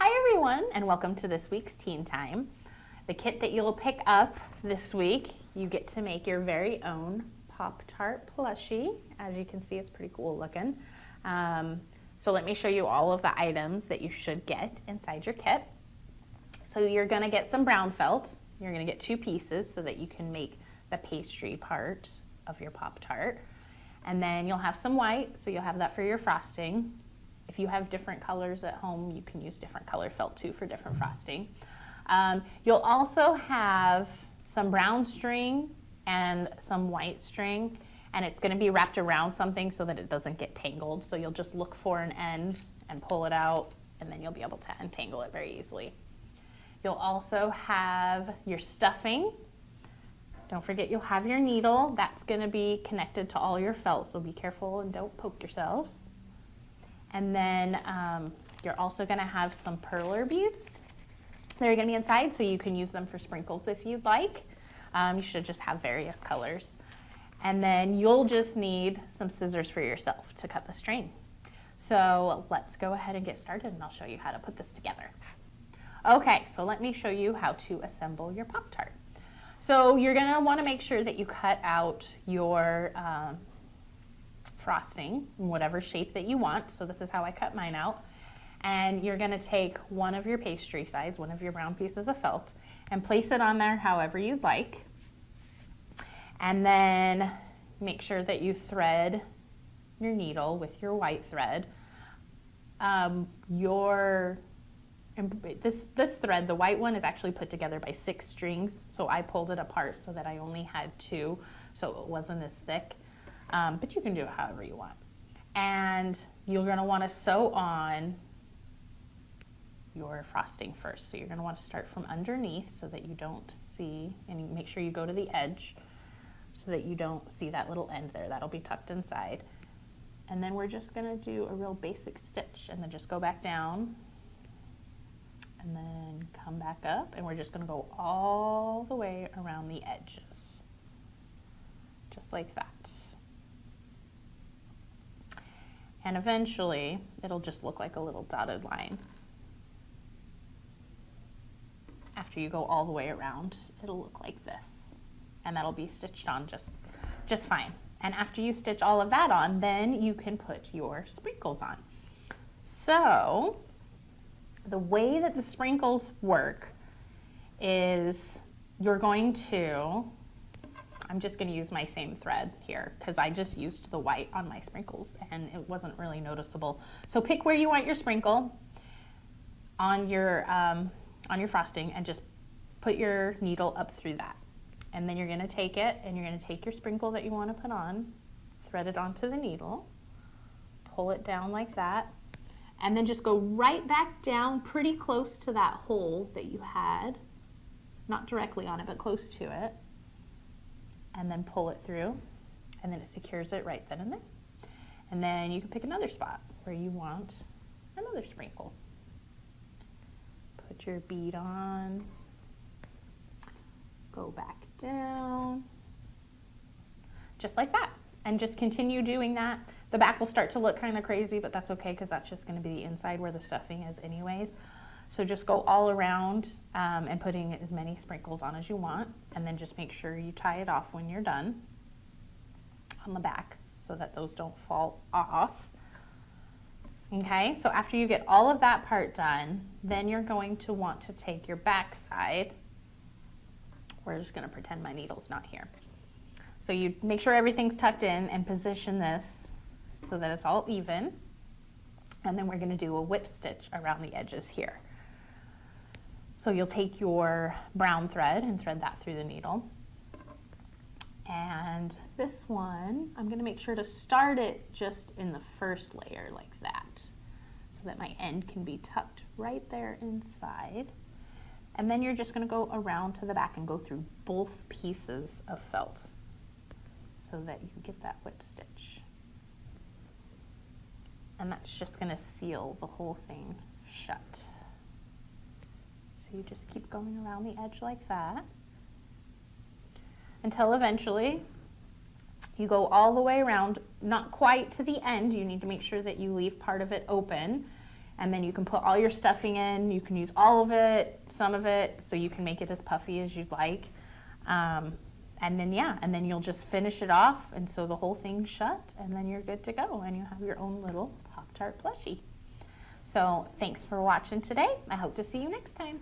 Hi everyone, and welcome to this week's Teen Time. The kit that you'll pick up this week, you get to make your very own PopTart plushie. As you can see, it's pretty cool looking. So let me show you all of the items that you should get inside your kit. So you're gonna get some brown felt. You're gonna get 2 pieces so that you can make the pastry part of your PopTart. And then you'll have some white, so you'll have that for your frosting. If you have different colors at home, you can use different color felt too for different frosting. You'll also have some brown string and some white string, and it's going to be wrapped around something so that it doesn't get tangled. So you'll just look for an end and pull it out, and then you'll be able to untangle it very easily. You'll also have your stuffing. Don't forget you'll have your needle. That's going to be connected to all your felt, so be careful and don't poke yourselves. And then you're also going to have some perler beads. They're going to be inside, so you can use them for sprinkles if you'd like. You should just have various colors. And then you'll just need some scissors for yourself to cut the string. So let's go ahead and get started, and I'll show you how to put this together. Okay, so let me show you how to assemble your PopTart. So you're going to want to make sure that you cut out your frosting in whatever shape that you want. So this is how I cut mine out. And you're going to take one of your pastry sides, one of your brown pieces of felt, and place it on there however you'd like. And then make sure that you thread your needle with your white thread. This thread, the white one, is actually put together by 6 strings, so I pulled it apart so that I only had 2, so it wasn't as thick. But you can do it however you want. And you're going to want to sew on your frosting first. So you're going to want to start from underneath so that you don't see, and you make sure you go to the edge so that you don't see that little end there. That'll be tucked inside. And then we're just going to do a real basic stitch, and then just go back down and then come back up, and we're just going to go all the way around the edges, just like that. And eventually, it'll just look like a little dotted line. After you go all the way around, it'll look like this. And that'll be stitched on just fine. And after you stitch all of that on, then you can put your sprinkles on. So, the way that the sprinkles work is you're going to, I'm just going to use my same thread here because I just used the white on my sprinkles and it wasn't really noticeable. So pick where you want your sprinkle on your frosting and just put your needle up through that. And then you're going to take it and you're going to take your sprinkle that you want to put on, thread it onto the needle, pull it down like that, and then just go right back down pretty close to that hole that you had, not directly on it, but close to it. And then pull it through, and then it secures it right then and there. And then you can pick another spot where you want another sprinkle. Put your bead on, go back down, just like that. And just continue doing that. The back will start to look kind of crazy, but that's okay because that's just going to be the inside where the stuffing is anyways. So just go all around and putting as many sprinkles on as you want, and then just make sure you tie it off when you're done on the back so that those don't fall off. Okay, so after you get all of that part done, then you're going to want to take your back side. We're just going to pretend my needle's not here. So you make sure everything's tucked in and position this so that it's all even. And then we're going to do a whip stitch around the edges here. So you'll take your brown thread and thread that through the needle. And this one, I'm going to make sure to start it just in the first layer like that, so that my end can be tucked right there inside. And then you're just going to go around to the back and go through both pieces of felt so that you get that whip stitch. And that's just going to seal the whole thing shut. So you just keep going around the edge like that until eventually you go all the way around, not quite to the end. You need to make sure that you leave part of it open And then you can put all your stuffing in. You can use all of it, some of it, so you can make it as puffy as you'd like. And then, yeah, and then you'll just finish it off and sew the whole thing shut, and then you're good to go, and you have your own little Pop-Tart plushie. So thanks for watching today. I hope to see you next time.